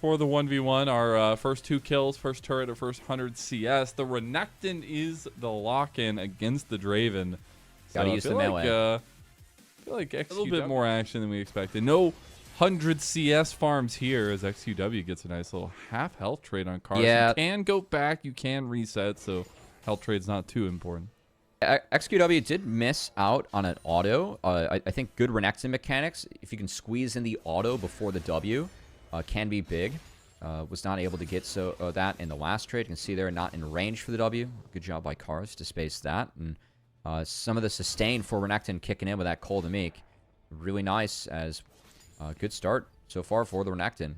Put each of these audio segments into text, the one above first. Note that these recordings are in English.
for the 1v1. Our first 2 kills, first turret, our first 100 CS. The Renekton is the lock-in against the Draven. So Gotta use the melee. I feel like a little bit more action than we expected. No 100 CS farms here as XQW gets a nice little half health trade on Cars. Yeah. You can go back, you can reset, so health trade's not too important. XQW did miss out on an auto. I think good Renekton mechanics, if you can squeeze in the auto before the W, can be big. Was not able to get that in the last trade. You can see they're not in range for the W. Good job by Cars to space that. And some of the sustain for Renekton kicking in with that Cold and Meek. Really nice as good start so far for the Renekton.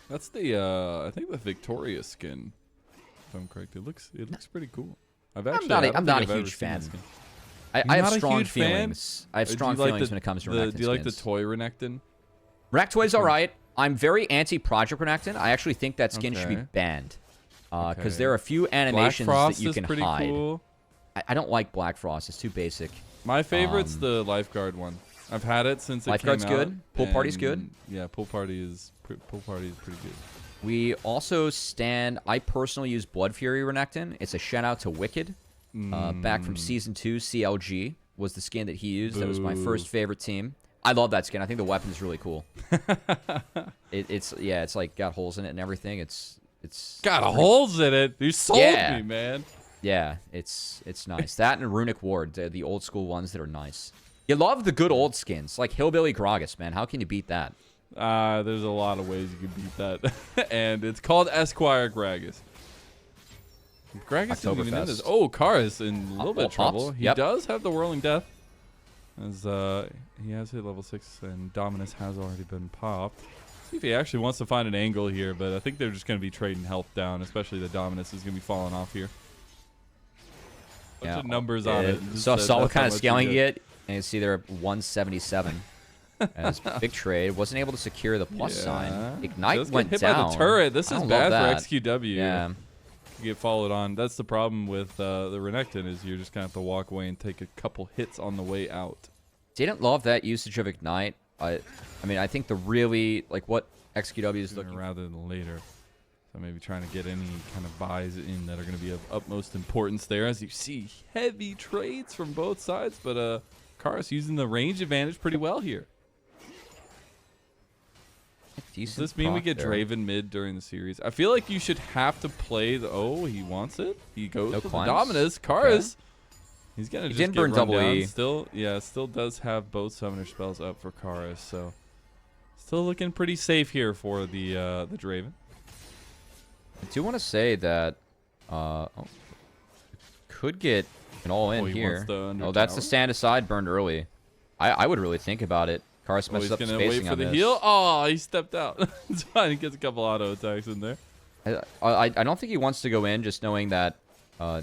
That's the, I think the Victoria skin, if I'm correct. It looks pretty cool. I'm not a huge fan. I have strong feelings. I have strong feelings when it comes to Renekton Do you like the toy Renekton? Renek Toy's alright. I'm very anti-Project Renekton. I actually think that skin should be banned. Because there are a few animations that you can hide. Cool. I don't like Black Frost. It's too basic. My favorite's the Lifeguard one. I've had it since it came out. Lifeguard's good. Pool Party's good. Yeah, Pool Party is pretty good. We also stand... I personally use Blood Fury Renekton. It's a shout-out to Wicked. Back from Season 2, CLG was the skin that he used. Boo. That was my first favorite team. I love that skin. I think the weapon's really cool. It's like got holes in it and everything. It's got holes in it. You sold me, man. Yeah, it's nice. That and Runic Ward, the old school ones that are nice. You love the good old skins, like Hillbilly Gragas, man. How can you beat that? There's a lot of ways you can beat that. And it's called Esquire Gragas. Gragas isn't even in this. Oh, Kara's in a little bit of trouble. He does have the Whirling Death. As he has hit level 6 and Dominus has already been popped. See if he actually wants to find an angle here, but I think they're just going to be trading health down, especially the Dominus is going to be falling off here. Bunch of numbers on it. Saw what kind of scaling you get, and you see they're at 177. As big trade, wasn't able to secure the plus sign. Ignite just went hit down. By the turret. This is bad for XQW. Yeah. You get followed on. That's the problem with the Renekton is you're just going to have to walk away and take a couple hits on the way out. Didn't love that usage of Ignite. I mean, I think the really, like, what XQW is looking rather than later. So maybe trying to get any kind of buys in that are going to be of utmost importance there. As you see, heavy trades from both sides, but Karis using the range advantage pretty well here. Does this mean we get Draven mid during the series? I feel like you should have to play the... Oh, he wants it. He goes for the Dominus. Karis. He's going to just get run down. Still does have both summoner spells up for Karis. So still looking pretty safe here for the Draven. I do want to say that could get an all-in here. Oh, that's the stand aside burned early. I would really think about it. Karis messes up the spacing wait for the heal. Oh, he stepped out. It's fine. He gets a couple auto attacks in there. I don't think he wants to go in, just knowing that. I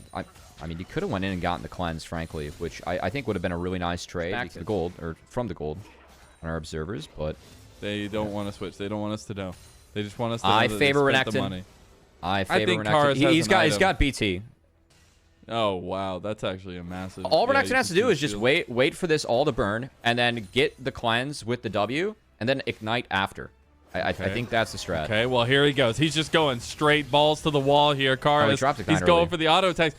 mean, he could have went in and gotten the cleanse, frankly, which I think would have been a really nice trade. Back to the gold, or from the gold, on our observers, but they don't want to switch. They don't want us to know. They just want us to. I favor Renekton. I favor Renekton. He's got BT. Oh, wow. That's actually a massive... All Renekton has to do is just wait for this all to burn, and then get the cleanse with the W, and then ignite after. I think that's the strat. Okay, well, here he goes. He's just going straight balls to the wall here. He's going for the auto attacks.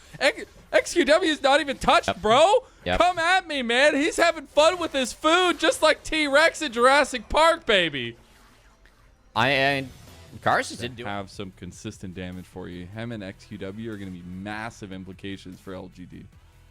XQW is not even touched, bro. Come at me, man. He's having fun with his food, just like T-Rex in Jurassic Park, baby. Cars just didn't have some consistent damage for you. Him and XQW are going to be massive implications for LGD.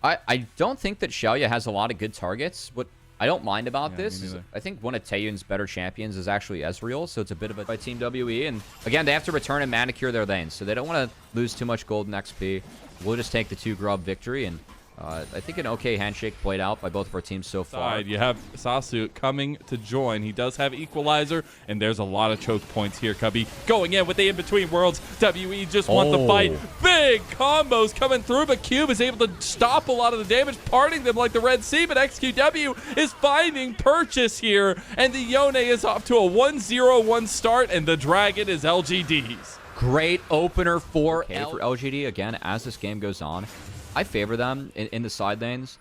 I don't think that Xiaoya has a lot of good targets. What I don't mind about this is I think one of Taeyun's better champions is actually Ezreal, so it's a bit of a by Team WE. And again, they have to return and manicure their lanes, so they don't want to lose too much gold in XP. We'll just take the 2-grub victory, and I think an okay handshake played out by both of our teams so far. You have Sasu coming to join. He does have Equalizer, and there's a lot of choke points here, Cubby. Going in with the in-between worlds. WE just want the fight. Big combos coming through, but Cube is able to stop a lot of the damage, parting them like the Red Sea, but XQW is finding purchase here, and the Yone is off to a 1-0-1 start, and the Dragon is LGD's. Great opener for LGD, again, as this game goes on. I favor them in the side lanes,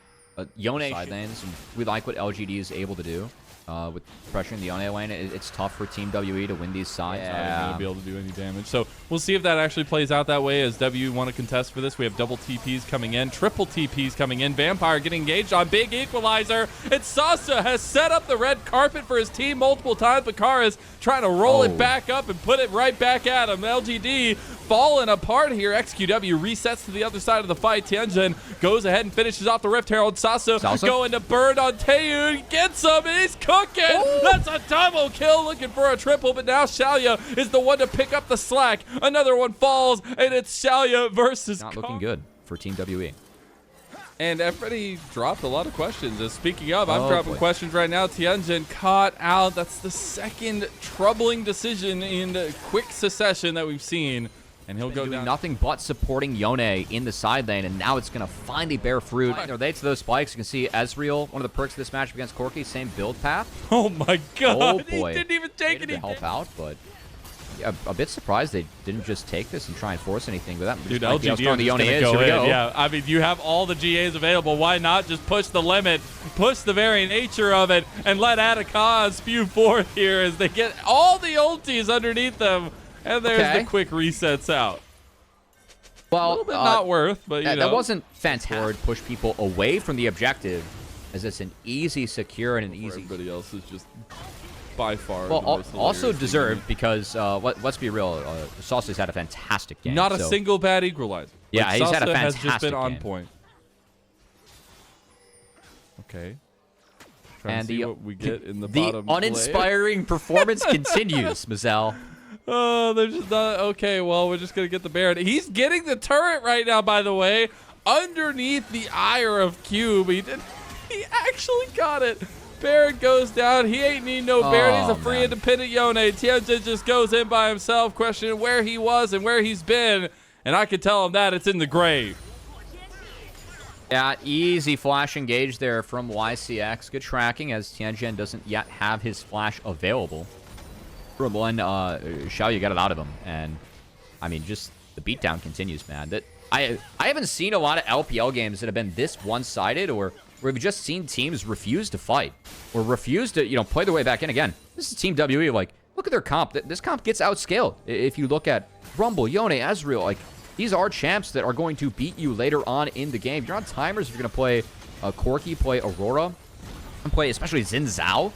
Yone side lanes. And we like what LGD is able to do. with pressuring the Yone lane. It's tough for Team WE to win these sides. Not even going to be able to do any damage. So we'll see if that actually plays out that way as W want to contest for this. We have double TPs coming in, triple TPs coming in. Vampire getting engaged on big equalizer. And Sasa has set up the red carpet for his team multiple times, but Kara's trying to roll it back up and put it right back at him. LGD falling apart here. XQW resets to the other side of the fight. Tianjin goes ahead and finishes off the Rift Herald. Sasa going to burn on Taeyun. Gets him, and he's cooking. Ooh. That's a double kill, looking for a triple, but now Shalia is the one to pick up the slack. Another one falls, and it's Shalia versus Not looking good for Team WE. And everybody dropped a lot of questions. Speaking of, I'm dropping questions right now. Tianjin caught out. That's the second troubling decision in quick succession that we've seen. And he'll go down. Nothing but supporting Yone in the side lane, and now it's going to finally bear fruit. Are they to those spikes? You can see Ezreal, one of the perks of this match against Corki, same build path. Oh my god. Oh boy. He didn't even take any help out, but yeah, a bit surprised they didn't just take this and try and force anything with that. Dude, LGD is going to go in. Yeah, I mean, you have all the GAs available. Why not just push the limit, push the very nature of it, and let Atacaz spew forth here as they get all the ultis underneath them. And there's the quick resets out. Well, a little bit not worth, but you know. That wasn't fantastic. Push people away from the objective, as it's an easy secure and an easy. Everybody else is just by far. Well, also deserved because let's be real, Sauce's had a fantastic game. Not a single bad equalizer. Yeah, like, he's had a Sauce fantastic has just been on game. point. Okay. And to see what we get in the bottom uninspiring performance continues, Mazel. Oh, they're just not okay. Well, we're just gonna get the Baron. He's getting the turret right now, by the way, underneath the ire of Cube. He actually got it. Baron goes down. He ain't need no Baron. He's a free independent Yone. Tianjin just goes in by himself, questioning where he was and where he's been. And I can tell him that it's in the grave. Yeah, easy flash engage there from YCX. Good tracking as Tianjin doesn't yet have his flash available. From one, Xiao, you got it out of him. And, I mean, just the beatdown continues, man. That I haven't seen a lot of LPL games that have been this one-sided or where we've just seen teams refuse to fight or refuse to, play their way back in. Again, this is Team WE. Like, look at their comp. This comp gets outscaled. If you look at Rumble, Yone, Ezreal, like, these are champs that are going to beat you later on in the game. You're on timers if you're going to play Corki, play Aurora, and play especially Xin Zhao.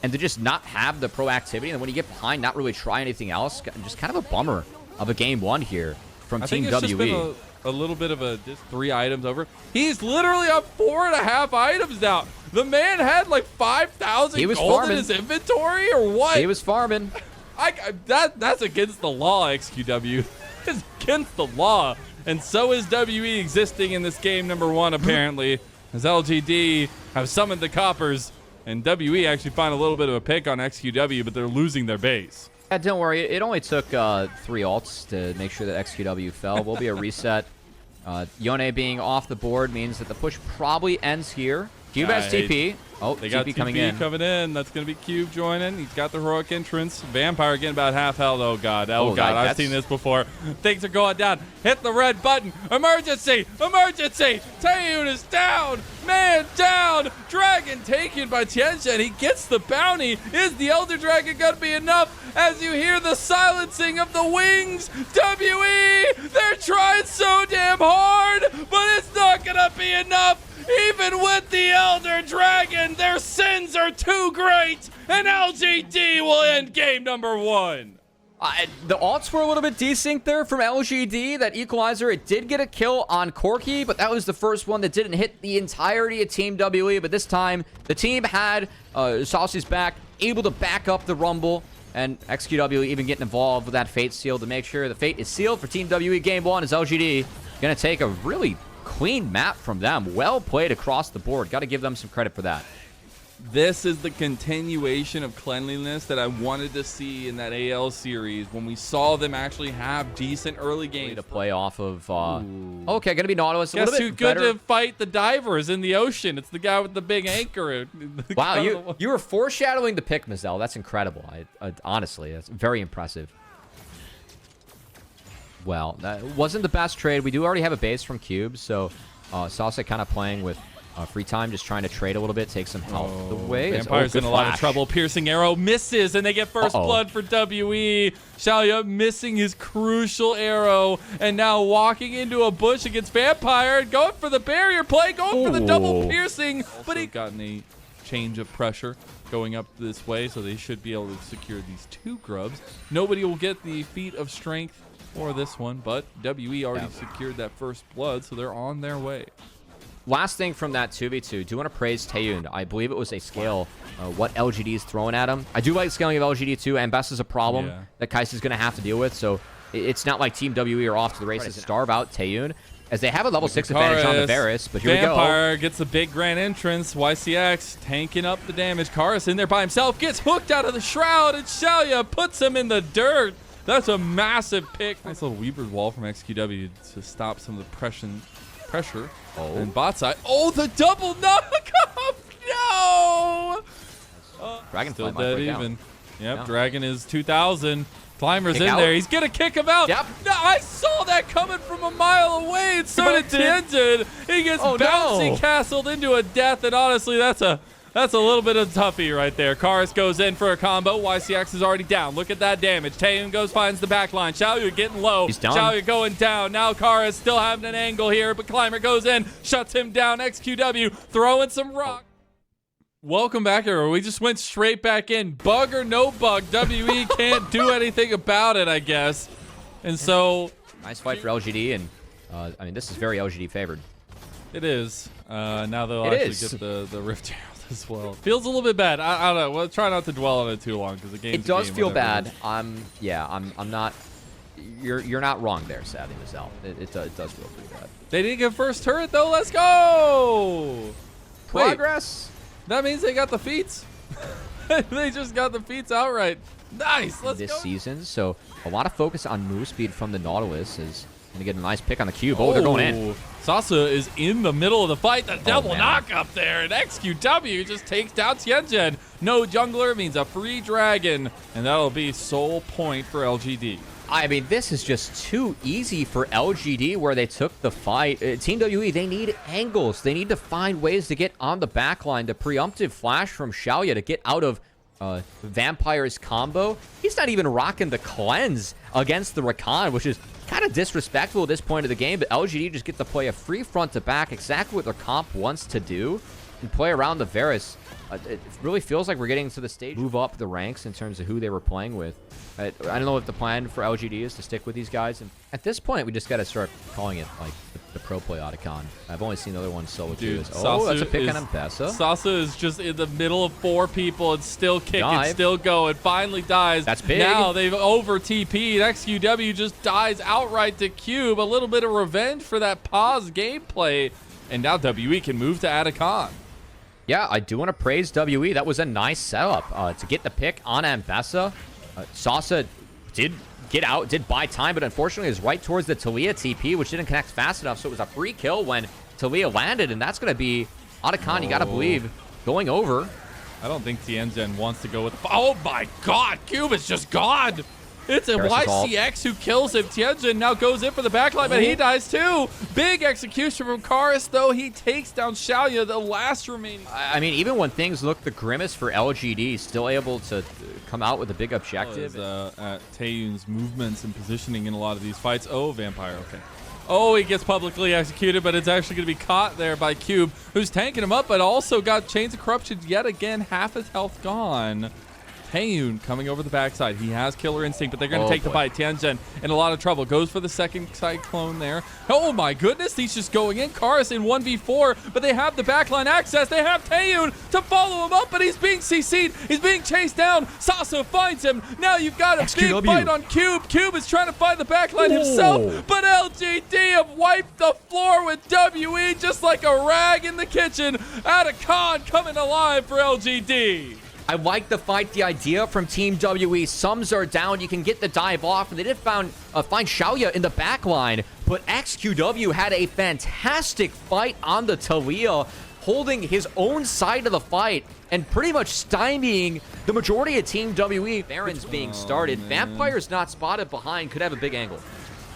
And to just not have the proactivity, and when you get behind, not really try anything else, just kind of a bummer of a game one here from Team WE. Just been a little bit of just 3 items over. He's literally up 4.5 items now. The man had like 5,000 gold in his inventory, or what? He was farming. That's against the law, XQW. It's against the law. And so is WE existing in this game number 1, apparently, as LGD have summoned the coppers. And WE actually find a little bit of a pick on XQW, but they're losing their base. Yeah, don't worry. It only took 3 ults to make sure that XQW fell. Will be a reset. Yone being off the board means that the push probably ends here. Cube has TP. Oh, they got TP coming in. That's going to be Cube joining. He's got the heroic entrance. Vampire getting about half health. Oh, God. Oh, God. I've seen this before. Things are going down. Hit the red button. Emergency. Emergency. Taeyun is down. Man down. Dragon taken by Tianjin. He gets the bounty. Is the Elder Dragon going to be enough? As you hear the silencing of the wings. WE. They're trying so damn hard, but it's not going to be enough. Even with the Elder Dragon, their sins are too great, and LGD will end game number 1. The ults were a little bit desync there from LGD. That equalizer, it did get a kill on Corki, but that was the first one that didn't hit the entirety of Team WE. But this time, the team had Saucy's back, able to back up the Rumble, and XQW even getting involved with that Fate Seal to make sure the Fate is sealed for Team WE game 1 as LGD going to take a really clean map from them. Well played across the board. Got to give them some credit for that. This is the continuation of cleanliness that I wanted to see in that AL series when we saw them actually have decent early games. To play off of, okay, going to be Nautilus. Guess who's good to fight the divers in the ocean? It's the guy with the big anchor. Wow, you were foreshadowing the pick, Mazel. That's incredible. Honestly, that's very impressive. Well, that wasn't the best trade. We do already have a base from Cube, so Sasa kind of playing with Free time, just trying to trade a little bit, take some health away. Vampire's in a lot of trouble. Piercing arrow misses, and they get first blood for WE. Xiaoya missing his crucial arrow, and now walking into a bush against Vampire, going for the barrier play, going for the double piercing. But he gotten a change of pressure going up this way, so they should be able to secure these 2 grubs. Nobody will get the feat of strength for this one, but WE already secured that first blood, so they're on their way. Last thing from that 2v2, do want to praise Taeyun. I believe it was a scale, what LGD is throwing at him. I do like scaling of LGD too, and Best is a problem that Kai'Sa's going to have to deal with, so it's not like Team WE are off to the races to starve out Taeyun, as they have a level 6 advantage on the Varus, but here we go. Vampire gets a big grand entrance. YCX tanking up the damage. Karis in there by himself, gets hooked out of the shroud, and Xiaoya puts him in the dirt. That's a massive pick. Nice little Weaver's wall from XQW to stop some of the pressure. And bot side. Oh, the double knockoff! No! Dragonfly Still might dead break even. out. Yep, Yeah. Dragon is 2,000. Climber's Kick in out. there. He's going to kick him out. Yep. No, I saw that coming from a mile away. And so did Tianjin. He gets bouncy castled into a death, and honestly, that's a little bit of toughie right there. Karis goes in for a combo. YCX is already down. Look at that damage. Taeyun goes, finds the back line. Xiaoya getting low. He's done. Xiaoya going down. Now Karis still having an angle here, but Climber goes in, shuts him down. XQW throwing some rock. Welcome back, everyone. We just went straight back in. Bug or no bug, WE can't do anything about it, I guess. And so... Nice fight for LGD, and I mean, this is very LGD favored. It is. Now they'll actually get the Rift Herald as well. Feels a little bit bad. I don't know. We'll try not to dwell on it too long because the game. It does feel bad. I'm not. You're not wrong there, Savvy Mizel. It does feel pretty bad. They didn't get first turret though. Let's go. Progress. Wait, that means they got the feats. They just got the feats outright. Nice. Let's go. This season, so a lot of focus on move speed from the Nautilus is going to get a nice pick on the cube. Oh, they're going in. Sasa is in the middle of the fight. The double knock up there, and XQW just takes down Tianjin. No jungler means a free dragon, and that'll be sole point for LGD. I mean, this is just too easy for LGD where they took the fight. Team WE, they need angles. They need to find ways to get on the back line. The preemptive flash from Xiaoya to get out of Vampire's combo. He's not even rocking the cleanse against the Rakan, which is kind of disrespectful at this point of the game, but LGD just get to play a free front to back, exactly what their comp wants to do, and play around the Varus. It really feels like we're getting to the stage, move up the ranks in terms of who they were playing with. I don't know what the plan for LGD is to stick with these guys, and at this point, we just got to start calling it like the pro play Otacon. I've only seen the other one solo queues. Oh, that's a pick on M-Pesa. Sasa is just in the middle of 4 people and still kicking, still going. Finally dies. That's big. Now they've over TP'd. XQW just dies outright to Cube. A little bit of revenge for that pause gameplay. And now WE can move to Otacon. Yeah, I do want to praise WE. That was a nice setup to get the pick on M-Pesa. Sasa did get out, did buy time, but unfortunately is right towards the Talia TP, which didn't connect fast enough, so it was a free kill when Talia landed, and that's going to be Otacon, you got to believe, going over. I don't think Tianjin wants to go with... Oh my god, Cube is just gone! It's a YCX who kills him. Tianjin now goes in for the backline, but he dies too. Big execution from Karis, though. He takes down Xiaoya, the last remaining. I mean, even when things look the grimmest for LGD, still able to come out with a big objective. At Taeyun's movements and positioning in a lot of these fights. Oh, Vampire, okay. Oh, he gets publicly executed, but it's actually going to be caught there by Cube, who's tanking him up, but also got Chains of Corruption yet again. Half his health gone. Taeyun coming over the backside. He has killer instinct, but they're going to take the bite. Tianjin in a lot of trouble. Goes for the second cyclone there. Oh my goodness, he's just going in. Karis in 1v4, but they have the backline access. They have Taeyun to follow him up, but he's being CC'd. He's being chased down. Sasa finds him. Now you've got a big fight on Cube. Cube is trying to find the backline himself, but LGD have wiped the floor with WE just like a rag in the kitchen. Otacon coming alive for LGD. I like the fight, the idea from Team WE. Sums are down. You can get the dive off. And they did find Xiaoya in the back line. But XQW had a fantastic fight on the Talia, holding his own side of the fight and pretty much stymieing the majority of Team WE. Baron's being started. Vampire's not spotted behind. Could have a big angle.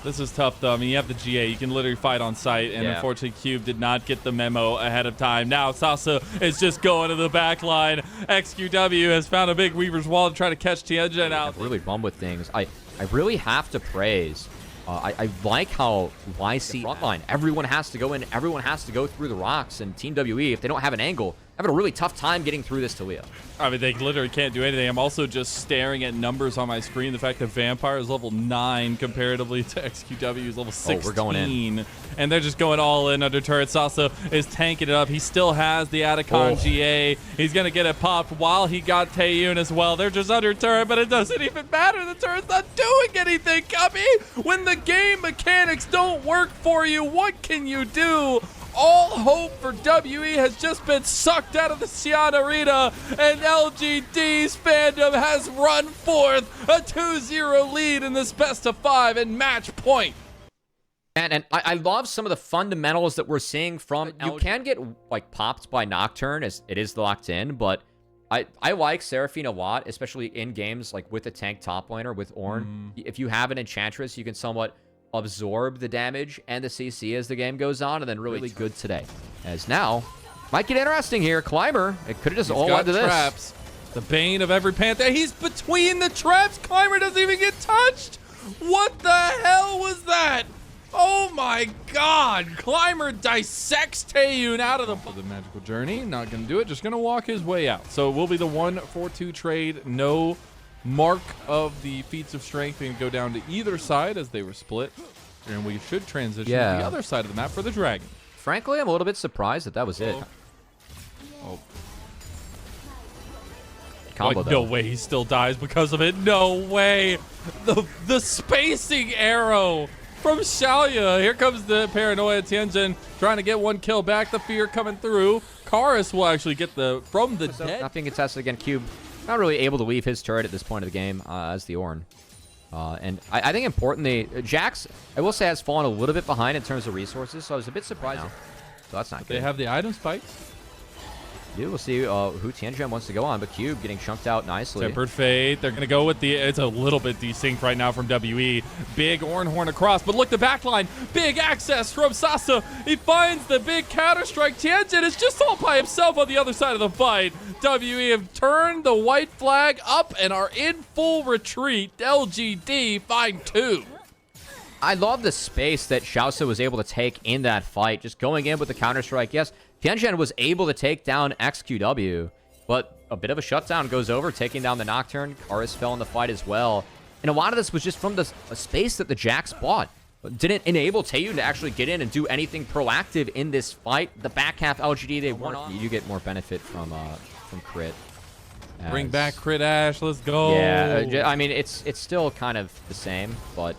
This is tough, though. I mean, you have the GA. You can literally fight on site, and unfortunately, Cube did not get the memo ahead of time. Now, Sasa is just going to the back line. XQW has found a big Weaver's Wall to try to catch Tianjin out. I've really bummed with things. I really have to praise. I like how YC frontline, everyone has to go in, everyone has to go through the rocks, and Team WE, if they don't have an angle, having a really tough time getting through this to Leo. I mean, they literally can't do anything. I'm also just staring at numbers on my screen. The fact that Vampire is level 9 comparatively to XQW is level 16. Oh, we're going in. And they're just going all in under turret. Sasa is tanking it up. He still has the Atacon GA. He's going to get it popped while he got Taeyun as well. They're just under turret, but it doesn't even matter. The turret's not doing anything, Gamee. When the game mechanics don't work for you, what can you do? All hope for WE has just been sucked out of the Xi'an Arena, and LGD's fandom has run forth a 2-0 lead in this best of 5 and match point. And I love some of the fundamentals that we're seeing from LGD. You can get like popped by Nocturne as it is locked in, but I like Seraphine a lot, especially in games like with a tank top laner with Ornn. If you have an Enchantress, you can somewhat absorb the damage and the CC as the game goes on, and then really good today. As now, might get interesting here. Climber, it could have just all led to this. Traps. The bane of every Panther. He's between the traps. Climber doesn't even get touched. What the hell was that? Oh my god. Climber dissects Taeyun out of the magical journey. Not going to do it. Just going to walk his way out. So it will be the 1-4-2 trade. No mark of the feats of strength going to go down to either side as they were split. And we should transition to the other side of the map for the Dragon. Frankly, I'm a little bit surprised that was it. Oh. Combo, no way he still dies because of it. No way. The spacing arrow from Xiaoya. Here comes the paranoia. Tianjin trying to get one kill back. The fear coming through. Karis will actually get from the dead. Not being contested again. Cube not really able to leave his turret at this point of the game as the Ornn. And I think importantly, Jax, I will say, has fallen a little bit behind in terms of resources, so I was a bit surprised. So that's not good. They have the item spikes. Dude, we'll see who Tianjin wants to go on, but Cube getting chunked out nicely. Tempered Fate. They're going to go with it's a little bit desynced right now from WE. Big Ornn horn across, but look, the backline. Big access from Sasa. He finds the big counter-strike. Tianjin is just all by himself on the other side of the fight. WE have turned the white flag up and are in full retreat. LGD find 2. I love the space that Xiaosa was able to take in that fight, just going in with the counter-strike. Yes, Tianjin was able to take down XQW, but a bit of a shutdown goes over, taking down the Nocturne. Karis fell in the fight as well. And a lot of this was just from the space that the Jax bought. Didn't enable Taeyun to actually get in and do anything proactive in this fight. The back half LGD, they won on. You get more benefit from crit. Bring back Crit Ash, let's go. Yeah, I mean, it's still kind of the same, but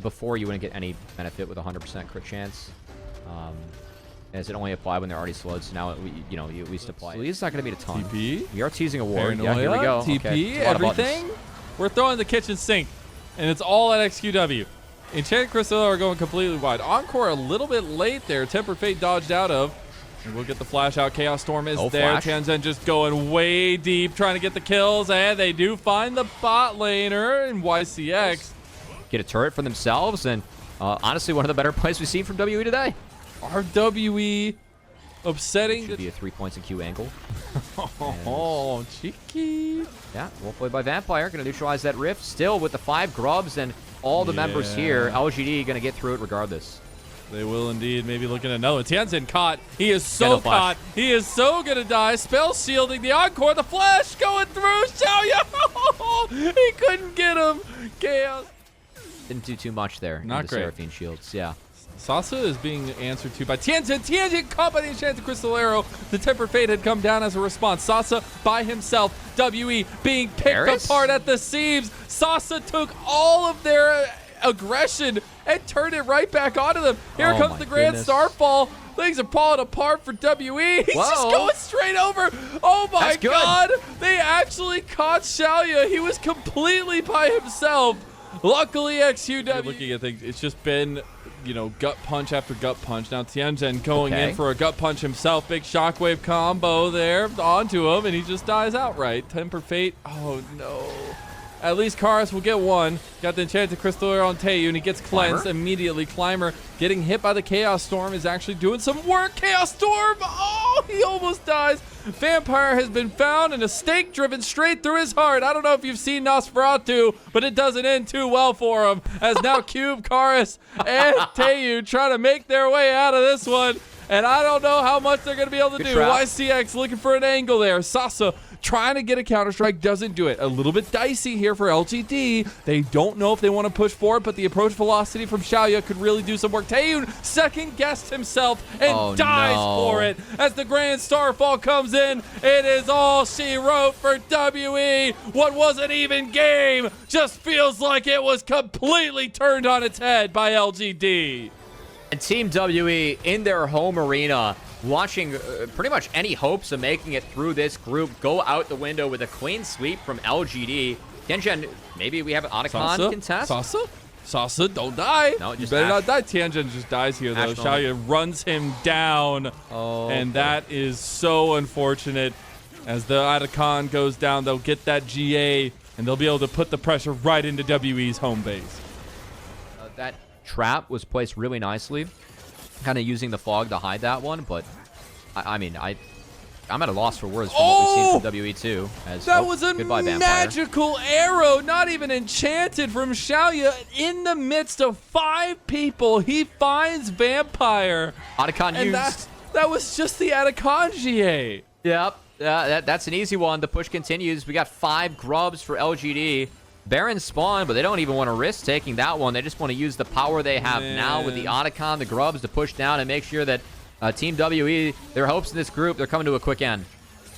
before you wouldn't get any benefit with 100% crit chance. As it only applied when they're already slowed, so now you at least apply. It's not going to be a ton. TP. We are teasing a ward. Paranoia, yeah, here we go. TP, okay. everything. We're throwing the kitchen sink, and it's all at XQW. Enchanted Crystal are going completely wide. Encore a little bit late there. Tempered Fate dodged out of. And we'll get the flash out. Chaos Storm is there. Tianjin just going way deep, trying to get the kills, and they do find the bot laner in YCX. Get a turret for themselves, and honestly, one of the better plays we've seen from WE today. Are WE upsetting? Should be a 3 points in Q angle. Oh, cheeky. Yeah, well played by Vampire. Going to neutralize that rift. Still with the 5 grubs and all the members here. LGD going to get through it regardless. They will indeed. Maybe looking at another. Tianjin caught. He is so caught. He is so going to die. Spell shielding the Encore. The flash going through. Xiaoya. He couldn't get him. Chaos. Didn't do too much there. Not great. Seraphine shields. Yeah. Sasa is being answered to by Tianjin. Tianjin caught by the Enchanted Crystal Arrow. The Tempered Fate had come down as a response. Sasa by himself. WE being picked apart at the seams. Sasa took all of their aggression and turned it right back onto them. Here comes the Grand Starfall. Things are falling apart for WE. He's just going straight over. Oh my god. They actually caught Xiaoya. He was completely by himself. Luckily, XQW. Looking at things, it's just been, gut punch after gut punch. Now Tianjin going in for a gut punch himself. Big shockwave combo there onto him, and he just dies outright. Tempered Fate. Oh no. At least Karis will get one. Got the Enchanted Crystal on Taeyu, and he gets cleansed immediately. Climber getting hit by the Chaos Storm is actually doing some work. Chaos Storm! Oh, he almost dies. Vampire has been found and a stake driven straight through his heart. I don't know if you've seen Nosferatu, but it doesn't end too well for him. As now Cube, Karis, and Taeyu trying to make their way out of this one. And I don't know how much they're going to be able to do. Trap. YCX looking for an angle there. Sasa trying to get a Counter-Strike, doesn't do it. A little bit dicey here for LGD. They don't know if they want to push forward, but the approach velocity from Xiaoya could really do some work. Taeyoon second-guessed himself and dies for it. As the Grand Starfall comes in, it is all she wrote for WE. What wasn't even game just feels like it was completely turned on its head by LGD. And Team WE in their home arena, watching pretty much any hopes of making it through this group go out the window with a clean sweep from LGD. Tianjin, maybe we have an Otacon contest? Sasa, don't die. No, you better not die. Tianjin just dies here, though. Xiaoya runs him down. And that is so unfortunate. As the Otacon goes down, they'll get that GA, and they'll be able to put the pressure right into WE's home base. That trap was placed really nicely, kind of using the fog to hide that one, but I mean, I'm at a loss for words from what we've seen from WE2. As, that was a goodbye, magical arrow, not even enchanted, from Xiaoya. In the midst of 5 people, he finds Vampire. Otacon and used. That was just the Otacon GA. Yep, that's an easy one. The push continues. We got 5 grubs for LGD. Baron spawn, but they don't even want to risk taking that one. They just want to use the power they have now with the Otacon, the grubs, to push down and make sure that Team WE, their hopes in this group, they're coming to a quick end.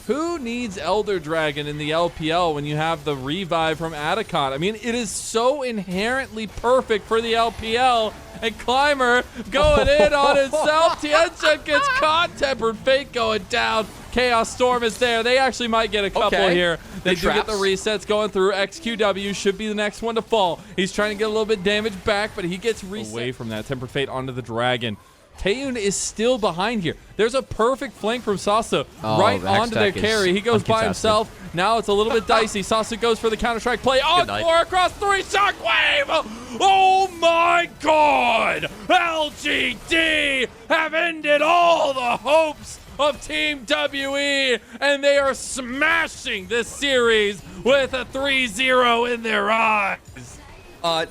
Who needs Elder Dragon in the LPL when you have the revive from Otacon? I mean, it is so inherently perfect for the LPL. And Climber going in on himself. Tianjin gets caught. Tempered Fate going down. Chaos Storm is there. They actually might get a couple here. They do get the resets going through. XQW should be the next one to fall. He's trying to get a little bit damage back, but he gets reset away from that. Tempered Fate onto the Dragon. Taeyoon is still behind here. There's a perfect flank from Sasa right onto their carry. He goes by himself. Now it's a little bit dicey. Sasa goes for the Counter-Strike play. On 4 across 3. Shockwave! Oh my god! LGD have ended all the hopes of Team WE, and they are smashing this series with a 3-0 in their eyes.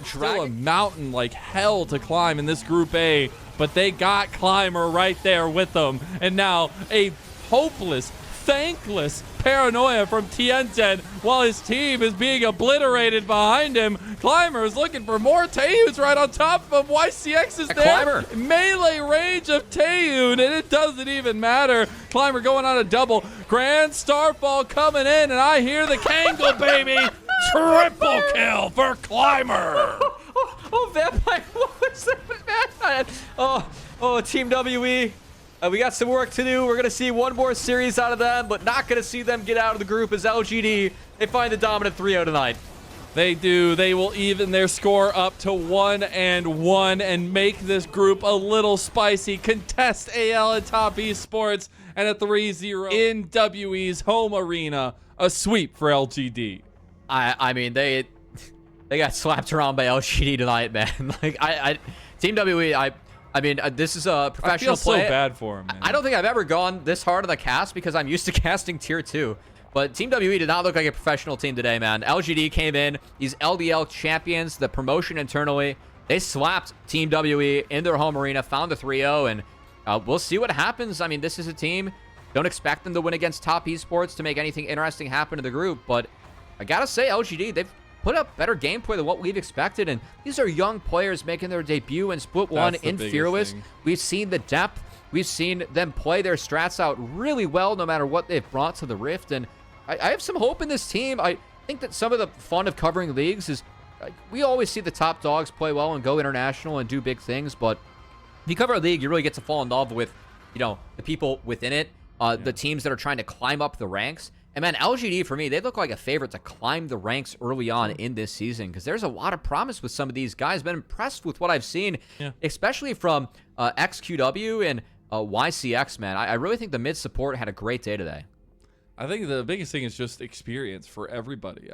Still a mountain like hell to climb in this Group A, but they got Climber right there with them. And now a hopeless, thankless paranoia from Tianjin while his team is being obliterated behind him. Climber is looking for more. Taeyoon's right on top of him. YCX is there. Climber. Melee range of Taeyoon, and it doesn't even matter. Climber going on a double. Grand Starfall coming in, and I hear the Kangle, baby. Triple kill for Climber. Oh, Vampire. What was that? Oh, Team WE. We got some work to do. We're going to see one more series out of them, but not going to see them get out of the group as LGD. They find the dominant 3-0 tonight. They do. They will even their score up to 1-1 and make this group a little spicy. Contest AL and top esports and a 3-0 in WE's home arena. A sweep for LGD. I mean, they got slapped around by LGD tonight, man. Like, Team WE, I mean, this is a professional play. I feel so bad for him, man. I don't think I've ever gone this hard on the cast because I'm used to casting tier 2. But Team WE did not look like a professional team today, man. LGD came in. These LDL champions, the promotion internally, they slapped Team WE in their home arena, found the 3-0, and we'll see what happens. I mean, this is a team. Don't expect them to win against top esports to make anything interesting happen to the group. But I got to say, LGD, they've put up better gameplay than what we've expected, and these are young players making their debut in Split 1 in Fearless. We've seen the depth. We've seen them play their strats out really well no matter what they've brought to the Rift, and I have some hope in this team. I think that some of the fun of covering leagues is we always see the top dogs play well and go international and do big things, but if you cover a league, you really get to fall in love with, you know, the people within it, the teams that are trying to climb up the ranks. And man, LGD, for me, they look like a favorite to climb the ranks early on in this season because there's a lot of promise with some of these guys. Been impressed with what I've seen, especially from XQW and YCX, man. I really think the mid support had a great day today. I think the biggest thing is just experience for everybody.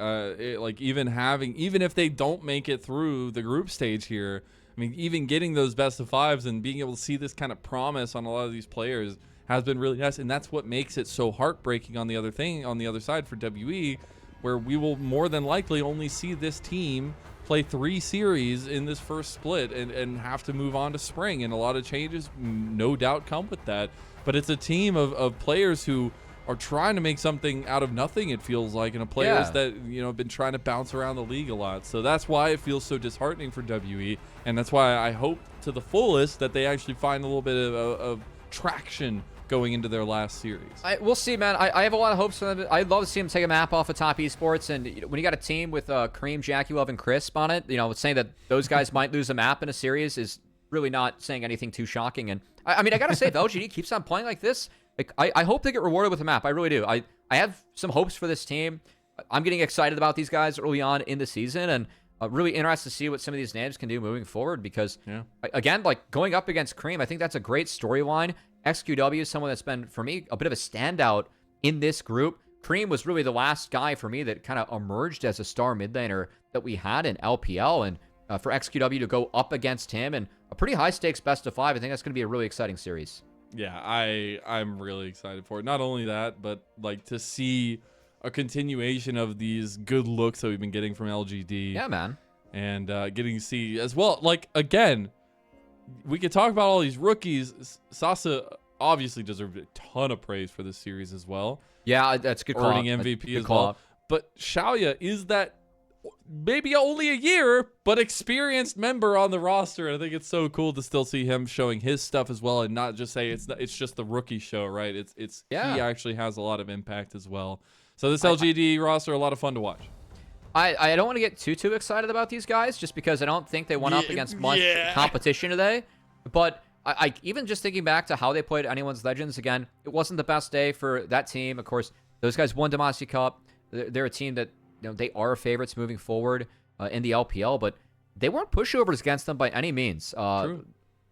Like even if they don't make it through the group stage here, I mean, even getting those best of fives and being able to see this kind of promise on a lot of these players has been really nice, and that's what makes it so heartbreaking on the other side for WE, where we will more than likely only see this team play 3 series in this first split and have to move on to spring, and a lot of changes no doubt come with that. But it's a team of players who are trying to make something out of nothing, it feels like, and players that, you know, have been trying to bounce around the league a lot. So that's why it feels so disheartening for WE, and that's why I hope to the fullest that they actually find a little bit of traction going into their last series. We'll see, man. I have a lot of hopes for them. I'd love to see them take a map off of top esports, and when you got a team with Kareem, Jackie Love, and Crisp on it, you know, saying that those guys might lose a map in a series is really not saying anything too shocking. And I mean, I gotta say, if LGD keeps on playing like this, like, I hope they get rewarded with a map. I really do. I have some hopes for this team. I'm getting excited about these guys early on in the season, and really interested to see what some of these names can do moving forward, because, again, like, going up against Kareem, I think that's a great storyline. XQW is someone that's been, for me, a bit of a standout in this group. Kareem was really the last guy for me that kind of emerged as a star mid laner that we had in LPL, and for XQW to go up against him in a pretty high-stakes best-of-5, I think that's going to be a really exciting series. Yeah, I'm really excited for it. Not only that, but like to see a continuation of these good looks that we've been getting from LGD. Yeah, man. And getting to see as well. Like, again, we could talk about all these rookies. Sasa obviously deserved a ton of praise for this series as well. Yeah, that's a good call. Earning MVP as well. But Xiaoya is that maybe only a year, but experienced member on the roster. I think it's so cool to still see him showing his stuff as well, and not just say it's just the rookie show, right? He actually has a lot of impact as well. So this LGD roster, a lot of fun to watch. I don't want to get too excited about these guys, just because I don't think they went up against much competition today. But I even just thinking back to how they played Anyone's Legends, again, it wasn't the best day for that team. Of course, those guys won Demacia Cup. They're a team that, you know, they are favorites moving forward in the LPL, but they weren't pushovers against them by any means. True.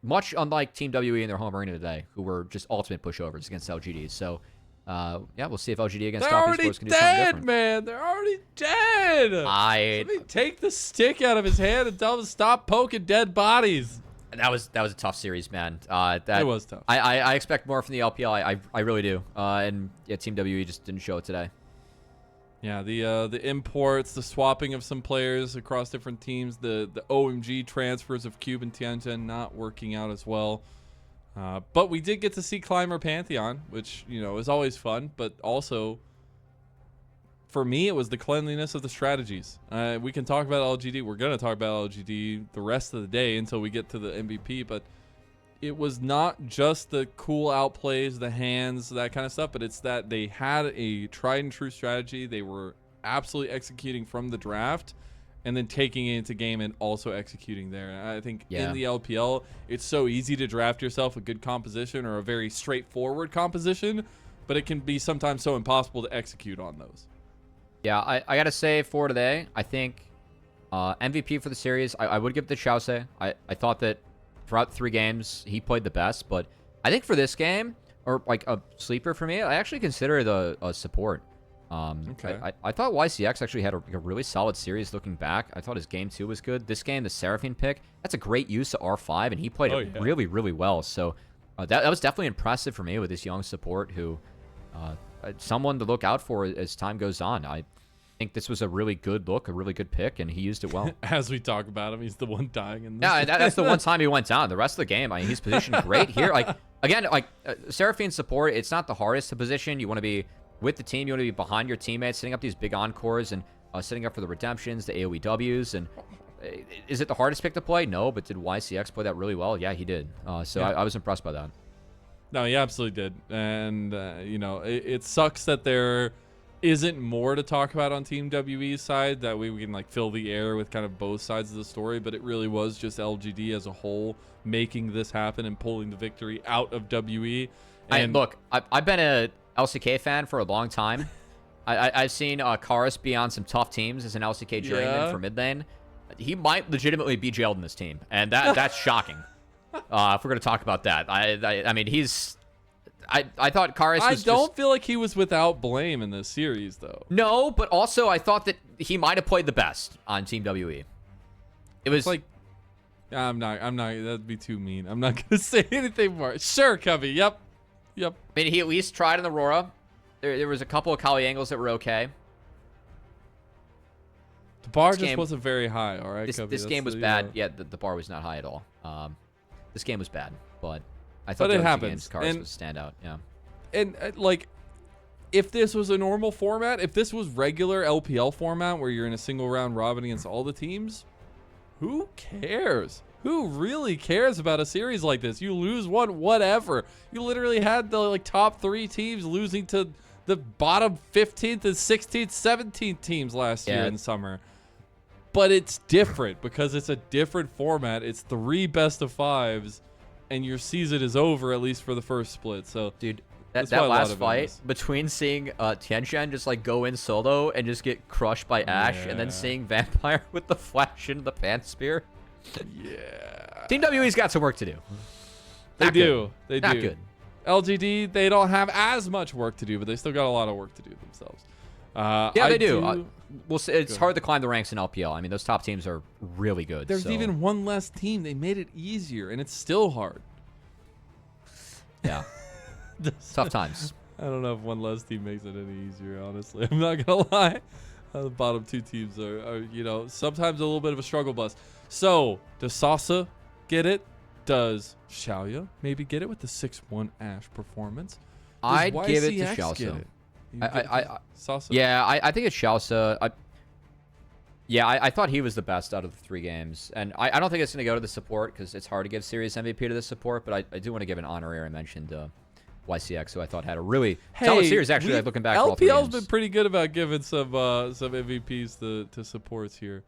Much unlike Team WE in their home arena today, who were just ultimate pushovers against LGD. So, yeah, we'll see if LGD against top esports can do something different. They're already dead, man. They're already dead. Let me take the stick out of his hand and tell him to stop poking dead bodies. That was a tough series, man. It was tough. I expect more from the LPL. I really do. And yeah, Team WE just didn't show it today. Yeah, the imports, the swapping of some players across different teams, the OMG transfers of Cube and Tianjin not working out as well. But we did get to see Climber Pantheon, which, you know, is always fun. But also, for me, it was the cleanliness of the strategies. We can talk about LGD. We're going to talk about LGD the rest of the day until we get to the MVP. But it was not just the cool outplays, the hands, that kind of stuff, but it's that they had a tried and true strategy. They were absolutely executing from the draft and then taking it into game and also executing there. And I think in the LPL, it's so easy to draft yourself a good composition or a very straightforward composition, but it can be sometimes so impossible to execute on those. Yeah, I got to say for today, I think MVP for the series, I would give it to Xiaose. I thought that throughout 3 games, he played the best, but I think for this game, or like a sleeper for me, I actually consider the support. Okay. I thought YCX actually had a really solid series looking back. I thought his game 2 was good. This game, the Seraphine pick, that's a great use of R5, and he played it really, really well. So that was definitely impressive for me with this young support who, someone to look out for as time goes on. I think this was a really good look, a really good pick, and he used it well. As we talk about him, he's the one dying in this. Yeah, that's the one time he went down. The rest of the game, I mean, he's positioned great here. Like, again, like Seraphine support, it's not the hardest to position. You want to be with the team. You want to be behind your teammates, setting up these big encores and setting up for the redemptions, the AoEWs. And is it the hardest pick to play? No, but did YCX play that really well? Yeah, he did. So I was impressed by that. No, he absolutely did. And, you know, it sucks that there isn't more to talk about on Team WE's side. That way we can, like, fill the air with kind of both sides of the story. But it really was just LGD as a whole making this happen and pulling the victory out of WE. And look, I've been a LCK fan for a long time. I've seen Karis be on some tough teams as an LCK journeyman for mid lane. He might legitimately be jailed in this team, and that's shocking. If we're going to talk about that, I mean, I thought Karius was don't feel like he was without blame in this series, though. No, but also I thought that he might have played the best on Team WE. It was like, I'm not, that'd be too mean. I'm not going to say anything more. Sure, Cubby. Yep. I mean, he at least tried in the Aurora. There was a couple of Kali angles that were okay. The bar just wasn't very high, all right, Cubby? This game was bad. Yeah, the bar was not high at all. This game was bad, but I thought it the happens. games, Karius was standout. Yeah. And, like, if this was a normal format, if this was regular LPL format where you're in a single round robin against all the teams, who cares? Who really cares about a series like this? You lose one, whatever. You literally had the top 3 teams losing to the bottom 15th and 16th, 17th teams last year in summer. But it's different because it's a different format. It's 3 best of 5s, and your season is over at least for the first split. So, dude, that last fight between seeing Tianchen just go in solo and just get crushed by Ashe, and then seeing Vampire with the flash into the pants spear. Yeah. Team WE's got some work to do. They do. Not good. LGD, they don't have as much work to do, but they still got a lot of work to do themselves. Yeah, they do. We'll see. It's hard to climb the ranks in LPL. I mean, those top teams are really good. There's even one less team. They made it easier, and it's still hard. Yeah. Tough times. I don't know if one less team makes it any easier, honestly. I'm not going to lie. The bottom 2 teams are, sometimes a little bit of a struggle bus. So, does Sasa get it? Does Xiaoya maybe get it with the 6-1 Ashe performance? I'd give it to Xiaosa. Sasa? Yeah, I think it's Xiaosa. I thought he was the best out of the 3 games. And I don't think it's going to go to the support because it's hard to give Series MVP to the support, but I do want to give an honorary mention to YCX, who I thought had a really solid series, actually, looking back. LPL's been pretty good about giving some MVPs to supports here.